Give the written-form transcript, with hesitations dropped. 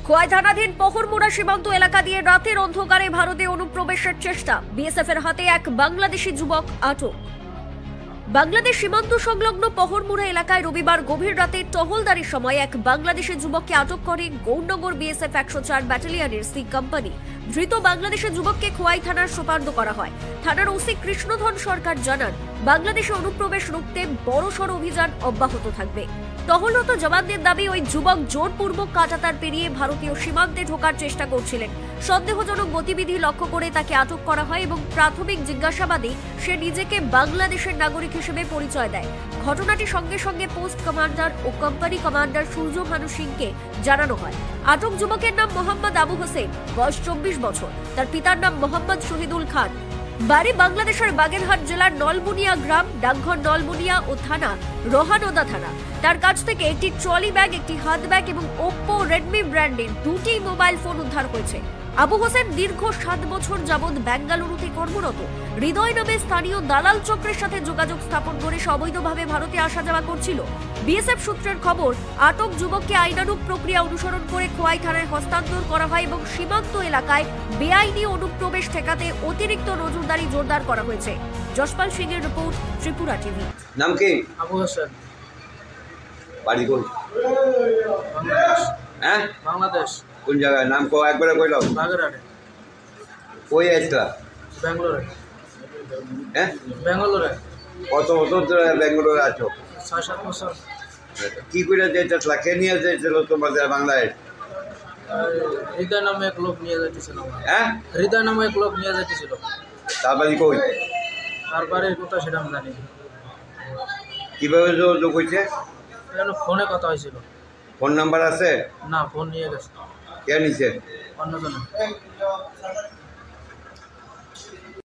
খোয়াই থানাধীন পহরমুড়া সীমান্ত এলাকা দিয়ে রাতের অন্ধকারে ভারতে অনুপ্রবেশের চেষ্টা, বিএসএফের হাতে এক বাংলাদেশি যুবক আটক। বাংলাদেশ সীমান্ত সংলগ্ন পহরমুড়া এলাকায় রবিবার গভীর রাতে টহলদারির সময় এক বাংলাদেশি যুবককে আটক করে গৌরনগর বিএসএফ 104 ব্যাটালিয়নের সি কোম্পানি। ধৃত বাংলাদেশের যুবককে খোয়াই থানার সোপার্দ করা হয়। থানার ওসি কৃষ্ণধন সরকার জানান, বাংলাদেশে অনুপ্রবেশ রুখতে বড়সড় অভিযান অব্যাহত থাকবে। টহলরত জওয়ানদের দাবি, ওই যুবক জোরপূর্বক কাঁটাতার পেরিয়ে ভারতীয় সীমান্তে ঢোকার চেষ্টা করছিলেন। সন্দেহজনক গতিবিধি লক্ষ্য করে তাকে আটক করা হয় এবং প্রাথমিক জিজ্ঞাসাবাদে সে নিজেকে বাংলাদেশের নাগরিক হিসেবে পরিচয় দেয়। ঘটনাটি সঙ্গে সঙ্গে পোস্ট কমান্ডার ও কোম্পানি কমান্ডার সূর্যভানু সিংকে জানানো হয়। আটক যুবকের নাম মোহাম্মদ আবু হোসেন, বয়স 24 বছর। তার পিতার নাম মোহাম্মদ শহীদুল খান, বাড়ি বাংলাদেশের বাগেরহাট জেলার নলবুনিয়া গ্রাম, ডাকঘর নলবুনিয়া ও থানা রোহানদা থানা। তার কাছ থেকে একটি ট্রলি ব্যাগ, একটি হাত ব্যাগ এবং ওপ্পো, রেডমি ব্র্যান্ডের 2টি মোবাইল ফোন উদ্ধার হয়েছে। আবু হোসেন দীর্ঘ 7 বছর যাবৎ বেঙ্গালুরুতে কর্মরত। হৃদয় নামে স্থানীয় দালাল চক্রের সাথে যোগাযোগ স্থাপন করে অবৈধভাবে ভারতে আসা যাওয়া করছিল। বিএসএফ সূত্রের খবর, আটক যুবককে আইনানুগ প্রক্রিয়া অনুসরণ করে খোয়াই থানায় হস্তান্তর করা হয় এবং সীমান্ত এলাকায় বেআইনি অনুপ্রবেশ ঠেকাতে অতিরিক্ত নজরদারি জোরদার করা হয়েছে। যশপাল সিং এর রিপোর্ট, ত্রিপুরা টিভি। নাম কি? আবু হোসেন। বাড়ি কোন? হ্যাঁ, বাংলাদেশ। কোন জায়গায়? নাম কো একবারে কইলাম। বাগেরহাটে। কই আসলা? ব্যাঙ্গালোরে। হ্যাঁ, ব্যাঙ্গালোরে। কত বছর ধরে ব্যাঙ্গালোরে আছো? 6-7 বছর। কি করে যেতেছিলা? কে নিয়ে যেতেছিল তোমাদের বাংলাদেশ? হৃদয় নামে এক লোক নিয়ে যাইতেছিল। হ্যাঁ, হৃদয় নামে এক লোক নিয়ে যাইতেছিল। তার বাড়ি কই? তারপরে কোথায় সেটা আমি জানি। কিভাবে যোগাযোগ হয়েছে? এখানে ফোনে কথা হয়েছিল। ফোন নাম্বার আছে? না, ফোন নিয়ে গেছে। কে নিছে? অন্যজনে।